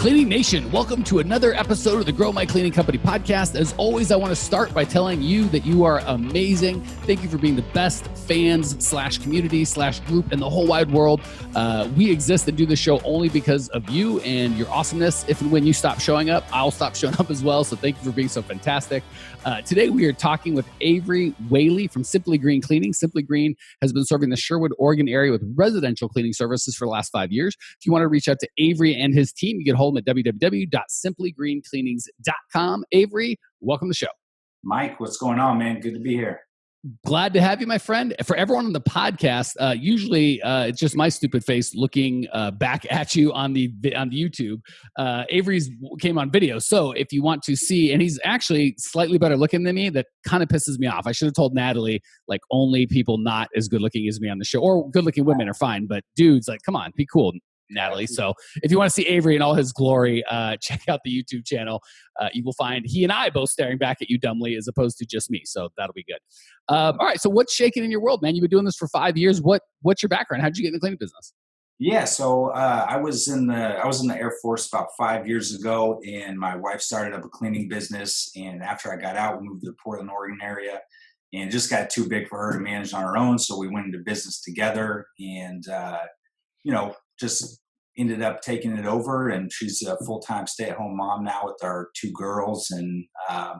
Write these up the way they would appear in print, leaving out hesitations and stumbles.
Cleaning Nation, welcome to another episode of the Grow My Cleaning Company podcast. As always, I want to start by telling you that you are amazing. Thank you for being the best fans / community / group in the whole wide world. We exist and do this show only because of you and your awesomeness. If and when you stop showing up, I'll stop showing up as well. So thank you for being so fantastic. Today, we are talking with Avery Wayley from Simply Green Cleaning. Simply Green has been serving the Sherwood, Oregon area with residential cleaning services for the last 5 years. If you want to reach out to Avery and his team, you can hold them at www.simplygreencleanings.com. Avery, welcome to the show. Mike, what's going on, man? Good to be here. Glad to have you, my friend. For everyone on the podcast, usually it's just my stupid face looking back at you on the YouTube. Avery's came on video, so if you want to see, and he's actually slightly better looking than me, that kind of pisses me off. I should have told Natalie, like, only people not as good looking as me on the show, or good looking women are fine, but dudes, like, come on, be cool, Natalie. So if you want to see Avery in all his glory, check out the YouTube channel. You will find he and I both staring back at you dumbly as opposed to just me. So that'll be good. All right. So what's shaking in your world, man? You've been doing this for 5 years. What's your background? How did you get in the cleaning business? Yeah. So I was in the Air Force about 5 years ago, and my wife started up a cleaning business. And after I got out, we moved to the Portland, Oregon area, and it just got too big for her to manage on her own. So we went into business together, and just ended up taking it over, and she's a full-time stay-at-home mom now with our 2 girls, and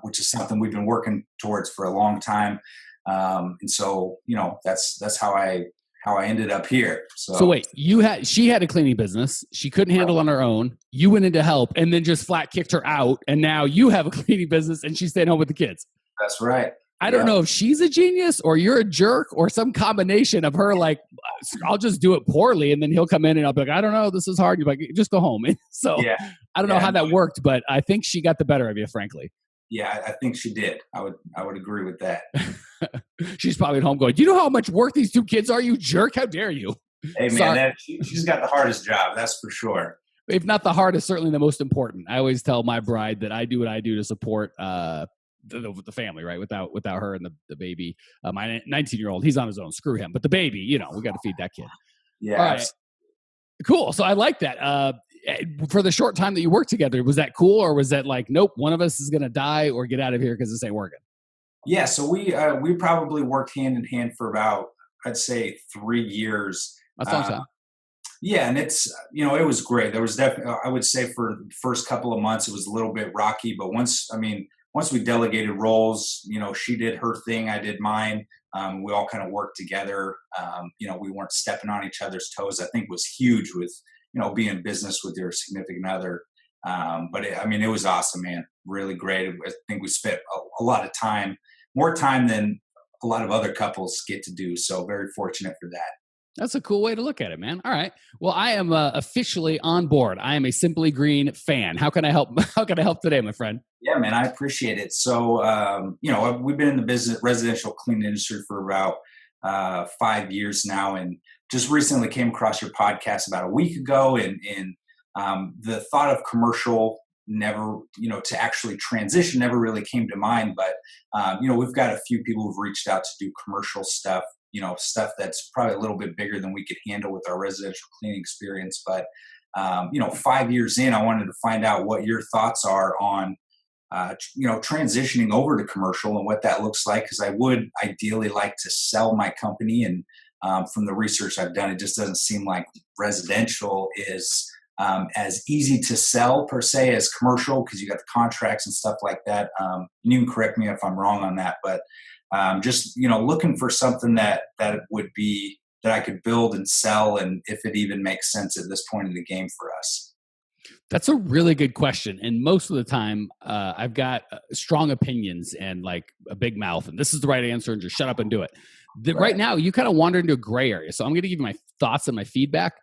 which is something we've been working towards for a long time. And so, that's how I ended up here. So wait, she had a cleaning business. She couldn't handle on her own. You went in to help and then just flat kicked her out. And now you have a cleaning business and she's staying home with the kids. That's right. I don't know if she's a genius or you're a jerk or some combination of her, like, I'll just do it poorly and then he'll come in and I'll be like, I don't know, this is hard. You're like, just go home. So I don't know how that worked, but I think she got the better of you, frankly. Yeah, I think she did. I would agree with that. She's probably at home going, do you know how much work these 2 kids are, you jerk? How dare you? Hey, man, she's got the hardest job, that's for sure. If not the hardest, certainly the most important. I always tell my bride that I do what I do to support the family, right? Without her and the baby. My 19-year-old, he's on his own. Screw him. But the baby, we got to feed that kid. Yeah. All right. Cool. So I like that. For the short time that you worked together, was that cool, or was that like, nope, one of us is going to die or get out of here because this ain't working? Yeah. So we probably worked hand in hand for about, I'd say, 3 years. That's a long time. Yeah, and it's, it was great. There was definitely, I would say, for the first couple of months, it was a little bit rocky, but once we delegated roles, she did her thing, I did mine. We all kind of worked together. We weren't stepping on each other's toes. I think was huge with, being in business with your significant other. But it was awesome, man. Really great. I think we spent a lot of time, more time than a lot of other couples get to do. So very fortunate for that. That's a cool way to look at it, man. All right. Well, I am officially on board. I am a Simply Green fan. How can I help? How can I help today, my friend? Yeah, man, I appreciate it. So, we've been in the residential cleaning industry for about 5 years now, and just recently came across your podcast about a week ago, and the thought of commercial never, to actually transition never really came to mind. But, we've got a few people who've reached out to do commercial stuff. Stuff that's probably a little bit bigger than we could handle with our residential cleaning experience. But, 5 years in, I wanted to find out what your thoughts are on, transitioning over to commercial and what that looks like. Because I would ideally like to sell my company. And from the research I've done, it just doesn't seem like residential is as easy to sell per se as commercial, because you got the contracts and stuff like that. You can correct me if I'm wrong on that, but just, looking for something that would be, that I could build and sell, and if it even makes sense at this point in the game for us. That's a really good question. And most of the time, I've got strong opinions and like a big mouth, and this is the right answer, and just shut up and do it. Right now, you kind of wander into a gray area. So I'm going to give you my thoughts and my feedback,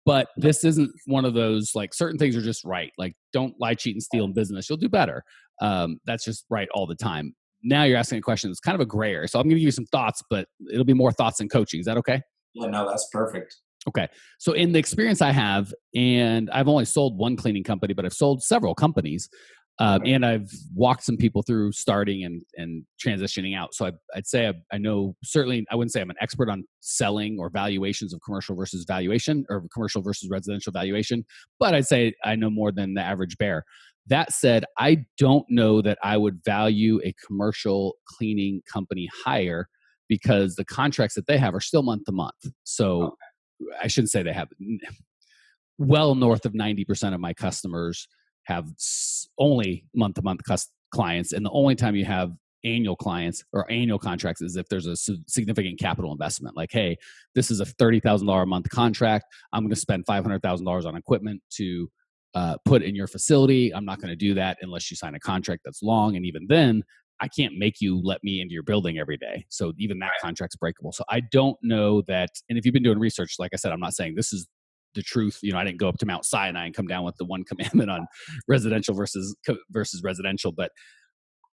but this isn't one of those, like, certain things are just right. Like, don't lie, cheat, and steal in business. You'll do better. That's just right all the time. Now you're asking a question that's kind of a gray area. So I'm going to give you some thoughts, but it'll be more thoughts than coaching. Is that okay? Yeah, no, that's perfect. Okay. So in the experience I have, and I've only sold one cleaning company, but I've sold several companies, And I've walked some people through starting and transitioning out. So I'd say I know, certainly I wouldn't say I'm an expert on selling or valuations of commercial versus valuation or commercial versus residential valuation, but I'd say I know more than the average bear. That said, I don't know that I would value a commercial cleaning company higher because the contracts that they have are still month to month. So I shouldn't say they have. Well north of 90% of my customers have only month-to-month clients, and the only time you have annual clients or annual contracts is if there's a significant capital investment. Like, hey, this is a $30,000 a month contract. I'm going to spend $500,000 on equipment to put in your facility. I'm not going to do that unless you sign a contract that's long, and even then, I can't make you let me into your building every day. So even that contract's breakable. So I don't know that. And if you've been doing research, like I said, I'm not saying this is the truth. I didn't go up to Mount Sinai and come down with the one commandment on residential versus residential, but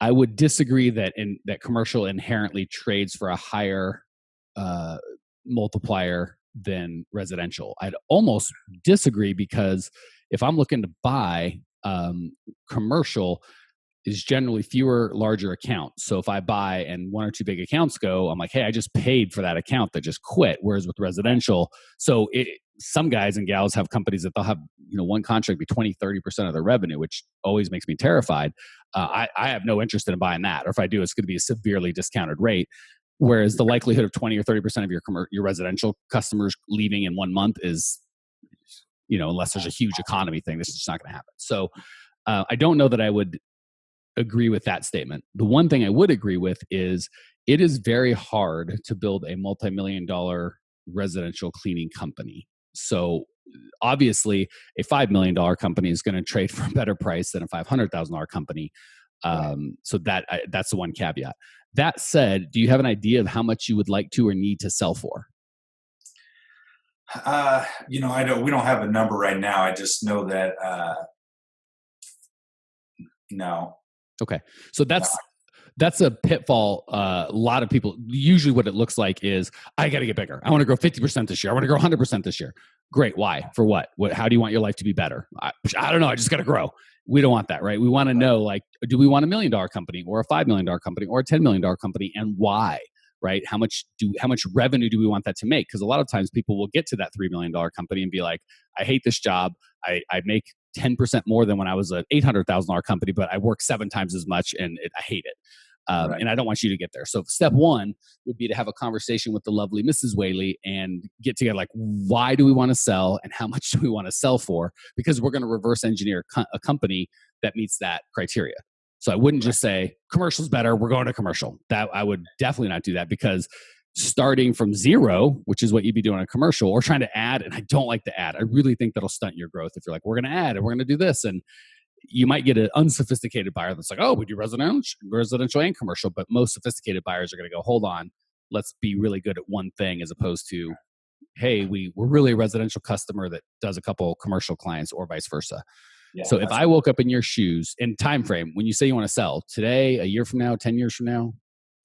I would disagree that commercial inherently trades for a higher multiplier than residential. I'd almost disagree because if I'm looking to buy commercial, is generally fewer larger accounts. So if I buy and one or two big accounts go, I'm like, hey, I just paid for that account that just quit. Whereas with residential, some guys and gals have companies that they'll have, one contract be 20, 30% of their revenue, which always makes me terrified. I have no interest in buying that. Or if I do, it's going to be a severely discounted rate. Whereas the likelihood of 20 or 30% of your residential customers leaving in 1 month is, unless there's a huge economy thing, this is just not going to happen. So I don't know that I would agree with that statement. The one thing I would agree with is it is very hard to build a multi-million-dollar residential cleaning company. So obviously a $5 million company is going to trade for a better price than a $500,000 company. So that's the one caveat. That said, do you have an idea of how much you would like to or need to sell for? We don't have a number right now. I just know that, no. Okay. So that's a pitfall. A lot of people, usually what it looks like is, I got to get bigger. I want to grow 50% this year. I want to grow 100% this year. Great. Why? For what? How do you want your life to be better? I don't know. I just got to grow. We don't want that, right? We want to know, do we want $1 million company or a $5 million company or a $10 million company, and why? Right? How much revenue do we want that to make? Because a lot of times people will get to that $3 million company and be like, I hate this job. I make 10% more than when I was an $800,000 company, but I work 7 times as much and I hate it. And I don't want you to get there. So step one would be to have a conversation with the lovely Mrs. Wayley and get together, why do we want to sell and how much do we want to sell for? Because we're going to reverse engineer a company that meets that criteria. So I wouldn't just say commercial's better, we're going to commercial. That I would definitely not do that, because starting from zero, which is what you'd be doing on a commercial, or trying to add, and I don't like to add. I really think that'll stunt your growth if you're like, we're going to add and we're going to do this. And you might get an unsophisticated buyer that's like, oh, we do residential and commercial. But most sophisticated buyers are going to go, hold on, let's be really good at one thing, as opposed to, hey, we're really a residential customer that does a couple commercial clients, or vice versa. Yeah, so if I woke up in your shoes, in time frame, when you say you want to sell today, a year from now, 10 years from now,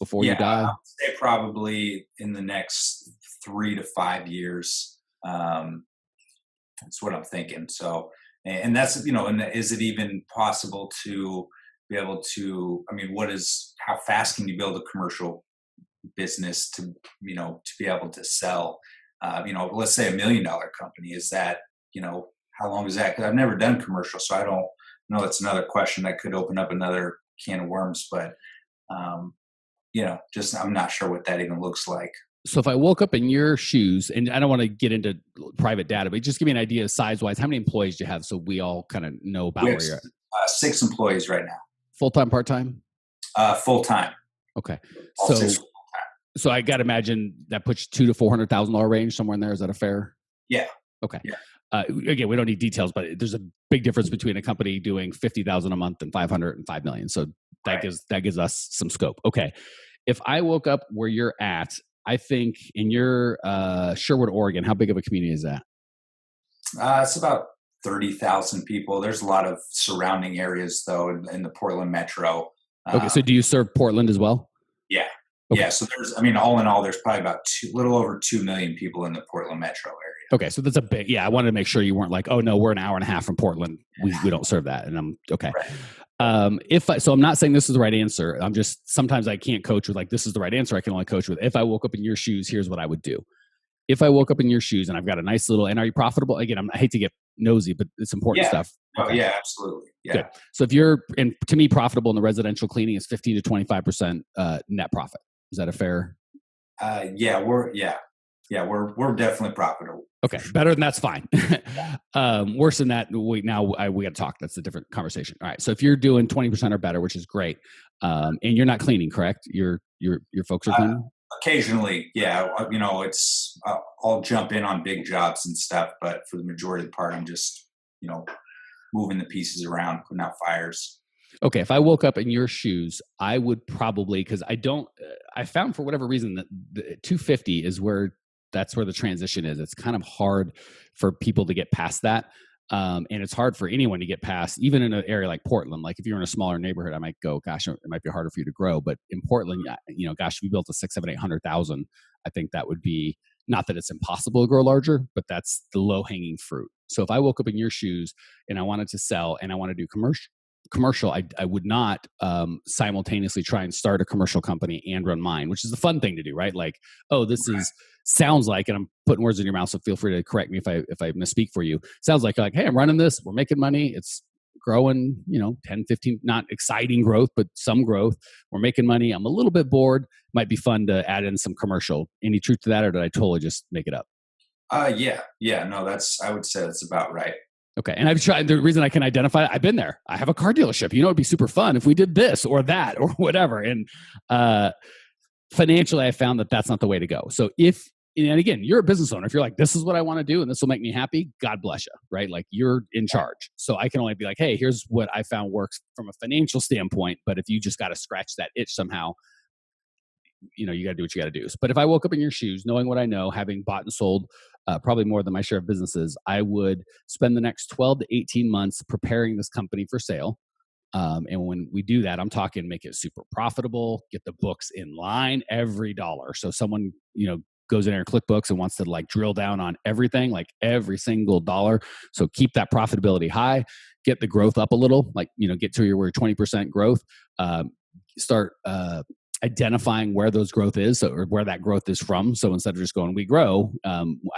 before you die? I would say probably in the next 3 to 5 years. That's what I'm thinking. So, and that's, and is it even possible to be able to, how fast can you build a commercial business to be able to sell, let's say $1 million company? Is that, how long is that? Because I've never done commercial, so I don't know. That's another question that could open up another can of worms, but, I'm not sure what that even looks like. So if I woke up in your shoes, and I don't want to get into private data, but just give me an idea size-wise, how many employees do you have so we all kind of know about where you're at? 6 employees right now. Full-time, part-time? Full-time. Okay. All 6 full-time. So I got to imagine that puts you $200,000 to $400,000 range somewhere in there. Is that a fair? Yeah. Okay. Yeah. Again, we don't need details, but there's a big difference between a company doing $50,000 a month and $500,000 and $5 million. So that gives us some scope. Okay. If I woke up where you're at, I think in your Sherwood, Oregon, how big of a community is that? It's about 30,000 people. There's a lot of surrounding areas, though, in the Portland metro. Okay, so do you serve Portland as well? Yeah. Okay. Yeah, so there's, all in all, there's probably about little over 2 million people in the Portland metro area. Okay, so that's a big, I wanted to make sure you weren't like, oh no, we're an hour and a half from Portland. We don't serve that. And I'm, okay. So I'm not saying this is the right answer. I'm just, sometimes I can't coach with like, this is the right answer. I can only coach with, if I woke up in your shoes, here's what I would do. If I woke up in your shoes and I've got a nice little, and are you profitable? Again, I hate to get nosy, but it's important stuff. Okay. Oh yeah, absolutely. Yeah. Good. So if you're, and to me, profitable in the residential cleaning is 15 to 25% net profit. Is that a fair? We're definitely profitable. Okay. Better than that's fine. Worse than that, we got to talk. That's a different conversation. All right. So if you're doing 20% or better, which is great, and you're not cleaning, correct? Your folks are cleaning? Occasionally, yeah. It's I'll jump in on big jobs and stuff, but for the majority of the part, I'm just moving the pieces around, putting out fires. Okay, if I woke up in your shoes, I would probably, because I found for whatever reason that the 250 is that's where the transition is. It's kind of hard for people to get past that. And it's hard for anyone to get past, even in an area like Portland. Like if you're in a smaller neighborhood, I might go, gosh, it might be harder for you to grow. But in Portland, gosh, if you built a 6, 7, 800,000, I think that would be, not that it's impossible to grow larger, but that's the low hanging fruit. So if I woke up in your shoes and I wanted to sell and I want to do commercial, I would not simultaneously try and start a commercial company and run mine, which is the fun thing to do, right? Like, oh, this sounds like, and I'm putting words in your mouth, so feel free to correct me if I misspeak for you. Sounds like, hey, I'm running this, we're making money, it's growing, 10, 15, not exciting growth, but some growth. We're making money. I'm a little bit bored. Might be fun to add in some commercial. Any truth to that, or did I totally just make it up? Yeah. No, I would say that's about right. Okay. And I've tried, the reason I can identify it, I've been there. I have a car dealership. It'd be super fun if we did this or that or whatever. And financially, I found that that's not the way to go. So and again, you're a business owner. If you're like, this is what I want to do and this will make me happy, God bless you, right? Like you're in charge. So I can only be like, hey, here's what I found works from a financial standpoint. But if you just got to scratch that itch somehow, you got to do what you got to do. But if I woke up in your shoes, knowing what I know, having bought and sold probably more than my share of businesses, I would spend the next 12 to 18 months preparing this company for sale. And when we do that, I'm talking make it super profitable, get the books in line, every dollar. So someone, goes in there, ClickBooks, and wants to like drill down on everything, like every single dollar. So keep that profitability high, get the growth up a little, like, get to your 20% growth, start identifying where those growth is, or where that growth is from. So instead of just going, we grow,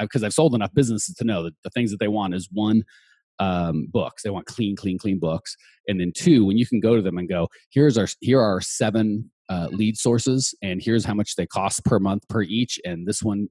because I've sold enough businesses to know that the things that they want is one, books. They want clean books. And then 2, when you can go to them and go, here are our 7 lead sources, and here's how much they cost per month per each. And this one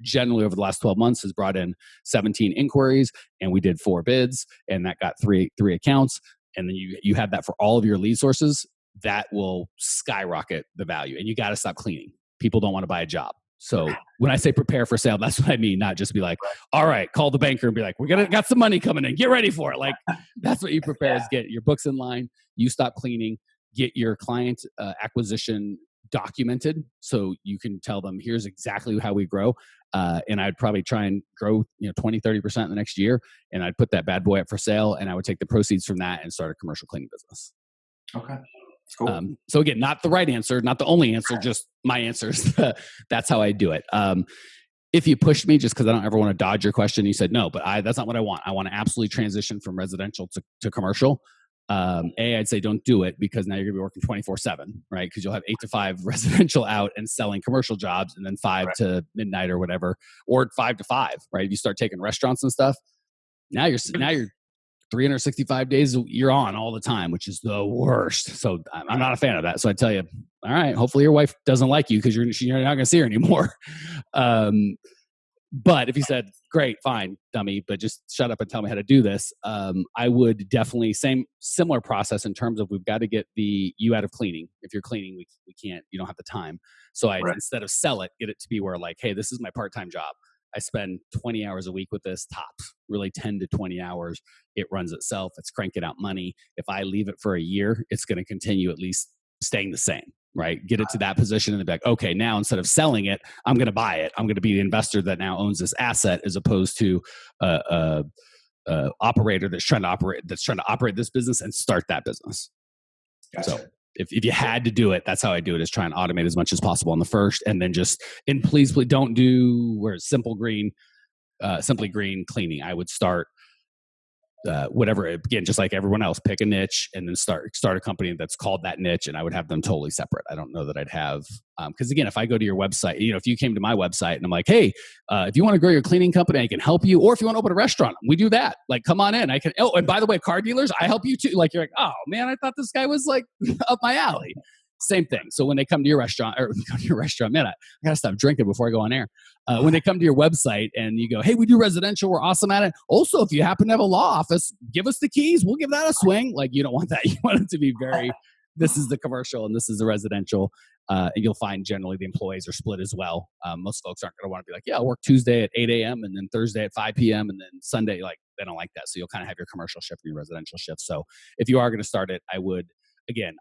generally over the last 12 months has brought in 17 inquiries, and we did 4 bids, and that got three accounts. And then you have that for all of your lead sources. That will skyrocket the value. And you got to stop cleaning. People don't want to buy a job. So when I say prepare for sale, that's what I mean. Not just be like, all right, call the banker and be like, got some money coming in. Get ready for it. Like that's what you prepare is get your books in line. You stop cleaning, get your client acquisition documented. So you can tell them, here's exactly how we grow. And I'd probably try and grow, 20, 30% in the next year. And I'd put that bad boy up for sale, and I would take the proceeds from that and start a commercial cleaning business. Okay. Cool. So again, not the right answer, not the only answer, just my answers. That's how I do it. If you pushed me, just because I don't ever want to dodge your question, you said no, but that's not what I want. I want to absolutely transition from residential to commercial. I'd say don't do it, because now you're gonna be working 24/7, right? Because you'll have 8 to 5 residential out and selling commercial jobs, and then 5 to midnight or whatever, or 5 to 5, right? If you start taking restaurants and stuff, now you're 365 days you're on all the time, which is the worst. So I'm not a fan of that. So I tell you, all right, hopefully your wife doesn't like you, because you're not going to see her anymore. But if you said, great, fine, dummy, but just shut up and tell me how to do this, I would definitely similar process in terms of, we've got to get you out of cleaning. If you're cleaning, we can't, you don't have the time. So instead of sell it, get it to be where like, hey, this is my part-time job. I spend 20 hours a week with this, tops, really 10 to 20 hours. It runs itself. It's cranking out money. If I leave it for a year, it's going to continue at least staying the same, right? Get it to that position and be like, okay, now instead of selling it, I'm going to buy it. I'm going to be the investor that now owns this asset, as opposed to operator that's trying to operate this business and start that business. Gotcha. So if you had to do it, that's how I do it, is try and automate as much as possible on the first, and then please don't do where it's simply green cleaning. I would start whatever, again, just like everyone else, pick a niche and then start a company that's called that niche. And I would have them totally separate. I don't know that I'd have, because again, if I go to your website, if you came to my website and I'm like, hey, if you want to grow your cleaning company, I can help you. Or if you want to open a restaurant, we do that. Like, come on in. I can. Oh, and by the way, car dealers, I help you too. Like, you're like, oh man, I thought this guy was like up my alley. Same thing. So when they come to your restaurant, man, I gotta stop drinking before I go on air. When they come to your website and you go, hey, we do residential, we're awesome at it. Also, if you happen to have a law office, give us the keys. We'll give that a swing. Like, you don't want that. You want it to be very, this is the commercial and this is the residential. And you'll find generally the employees are split as well. Most folks aren't going to want to be like, yeah, I'll work Tuesday at 8 a.m. and then Thursday at 5 p.m. and then Sunday, like they don't like that. So you'll kind of have your commercial shift and your residential shift. So if you are going to start it,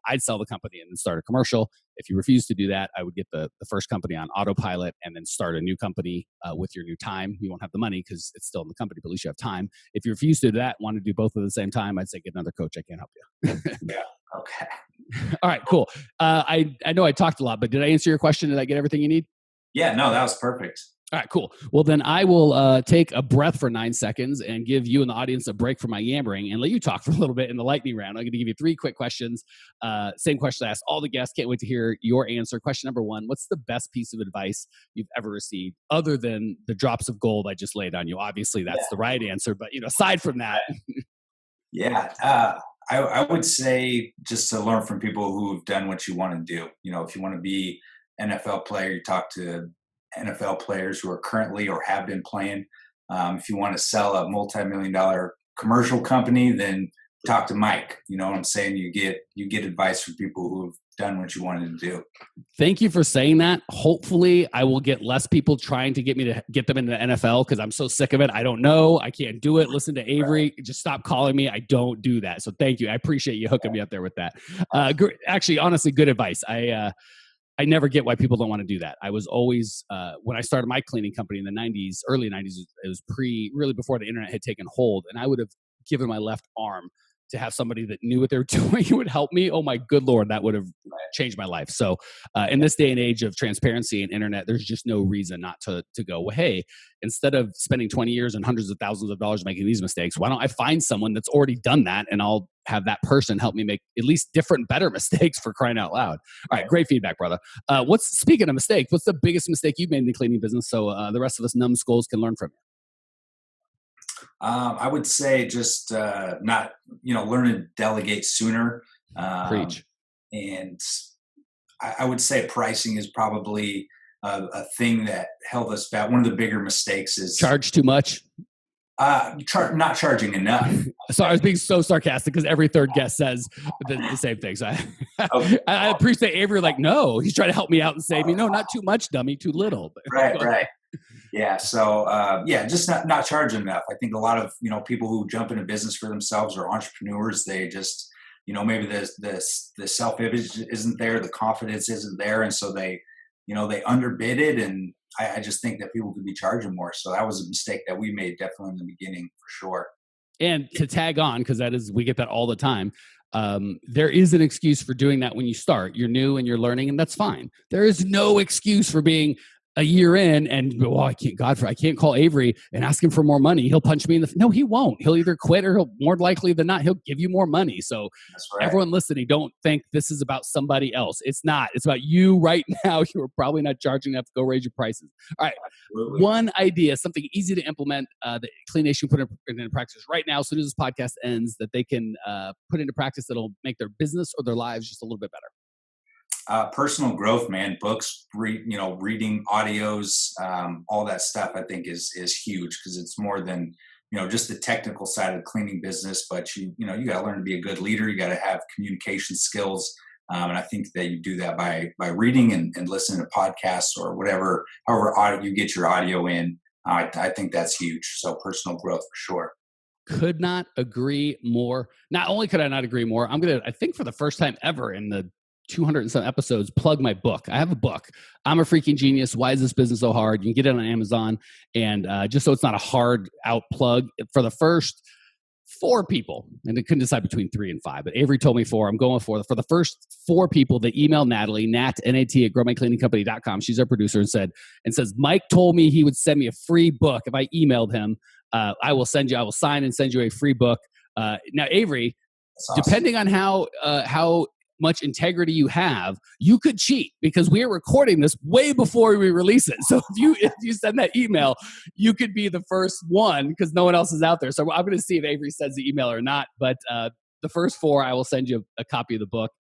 I'd sell the company and then start a commercial. If you refuse to do that, I would get the first company on autopilot and then start a new company with your new time. You won't have the money because it's still in the company, but at least you have time. If you refuse to do that, want to do both at the same time, I'd say get another coach. I can't help you. Yeah. Okay. All right, cool. I know I talked a lot, but did I answer your question? Did I get everything you need? Yeah, no, that was perfect. All right, cool. Well, then I will take a breath for 9 seconds and give you and the audience a break from my yammering and let you talk for a little bit in the lightning round. I'm going to give you 3 quick questions. Same question I asked all the guests. Can't wait to hear your answer. Question number 1, what's the best piece of advice you've ever received other than the drops of gold I just laid on you? Obviously, that's the right answer. But, aside from that. Yeah. I would say just to learn from people who've done what you want to do. If you want to be NFL player, you talk to NFL players who are currently or have been playing. If you want to sell a multi-million-dollar commercial company, then talk to Mike. You know what I'm saying? You get advice from people who have done what you wanted to do. Thank you for saying that. Hopefully, I will get less people trying to get me to get them into the NFL because I'm so sick of it. I don't know. I can't do it. Listen to Avery. Just stop calling me. I don't do that. So thank you. I appreciate you hooking me up there with that. Actually, honestly, good advice. I never get why people don't want to do that. I was always, when I started my cleaning company in the 90s, early 90s, it was really before the internet had taken hold. And I would have given my left arm to have somebody that knew what they were doing who would help me. Oh my good Lord, that would have changed my life. So in this day and age of transparency and internet, there's just no reason not to go, well, hey, instead of spending 20 years and hundreds of thousands of dollars making these mistakes, why don't I find someone that's already done that and I'll have that person help me make at least different, better mistakes, for crying out loud. All right, great feedback, brother. Speaking of mistakes, what's the biggest mistake you've made in the cleaning business so the rest of us numbskulls can learn from you? I would say just not, learn to delegate sooner. Preach. And I would say pricing is probably a thing that held us back. One of the bigger mistakes is charge too much. Not charging enough. Sorry, I was being so sarcastic because every third guest says the same thing. So I appreciate Avery. Like, no, he's trying to help me out and save me. No, not too much, dummy. Too little. Right. Yeah. So, just not charging enough. I think a lot of, people who jump into business for themselves or entrepreneurs, they just, maybe the self-image isn't there, the confidence isn't there. And so they underbid it. And I just think that people could be charging more. So that was a mistake that we made definitely in the beginning for sure. And to tag on, because we get that all the time. There is an excuse for doing that when you start. You're new and you're learning, and that's fine. There is no excuse for being a year in and I can't call Avery and ask him for more money. He'll punch me in the no, he won't. He'll either quit or he'll more likely than not, he'll give you more money. So Everyone listening, don't think this is about somebody else. It's not. It's about you right now. You are probably not charging enough to go raise your prices. All right. Absolutely. One idea, something easy to implement that Clean Nation put into practice right now, as soon as this podcast ends, that they can put into practice that'll make their business or their lives just a little bit better. Personal growth, man. Books, reading audios, all that stuff. I think is huge because it's more than just the technical side of the cleaning business. But you got to learn to be a good leader. You got to have communication skills, and I think that you do that by reading and listening to podcasts or however you get your audio in. I think that's huge. So personal growth for sure. Could not agree more. Not only could I not agree more, I think for the first time ever in the 200 and some episodes, plug my book. I have a book. I'm a Freaking Genius. Why is this business so hard? You can get it on Amazon. And just so it's not a hard out plug, for the first 4 people, and I couldn't decide between 3 and 5, but Avery told me 4. I'm going for the first 4 people that email Natalie, Nat at growmycleaningcompany.com. She's our producer, and says, Mike told me he would send me a free book if I emailed him. I will sign and send you a free book. Now, Avery, That's awesome. depending on how much integrity you have, you could cheat because we are recording this way before we release it. So if you send that email, you could be the first one because no one else is out there. So I'm going to see if Avery sends the email or not. But the first 4, I will send you a copy of the book.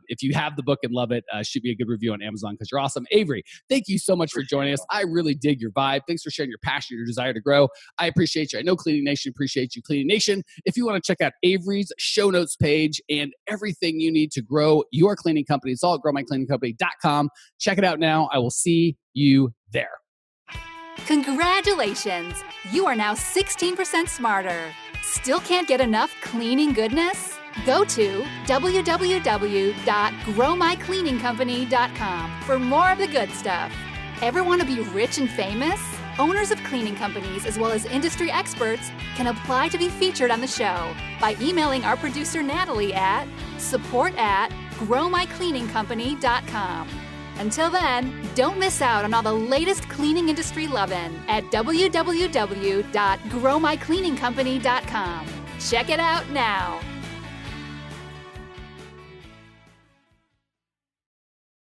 If you have the book and love it, shoot me a good review on Amazon because you're awesome. Avery, thank you so much for joining us. I really dig your vibe. Thanks for sharing your passion, your desire to grow. I appreciate you. I know Cleaning Nation appreciates you. Cleaning Nation, if you want to check out Avery's show notes page and everything you need to grow your cleaning company, it's all at growmycleaningcompany.com. Check it out now. I will see you there. Congratulations! You are now 16% smarter. Still can't get enough cleaning goodness? Go to www.growmycleaningcompany.com for more of the good stuff. Ever want to be rich and famous? Owners of cleaning companies, as well as industry experts, can apply to be featured on the show by emailing our producer Natalie at support@growmycleaningcompany.com. Until then, don't miss out on all the latest cleaning industry lovin' at www.growmycleaningcompany.com. Check it out now.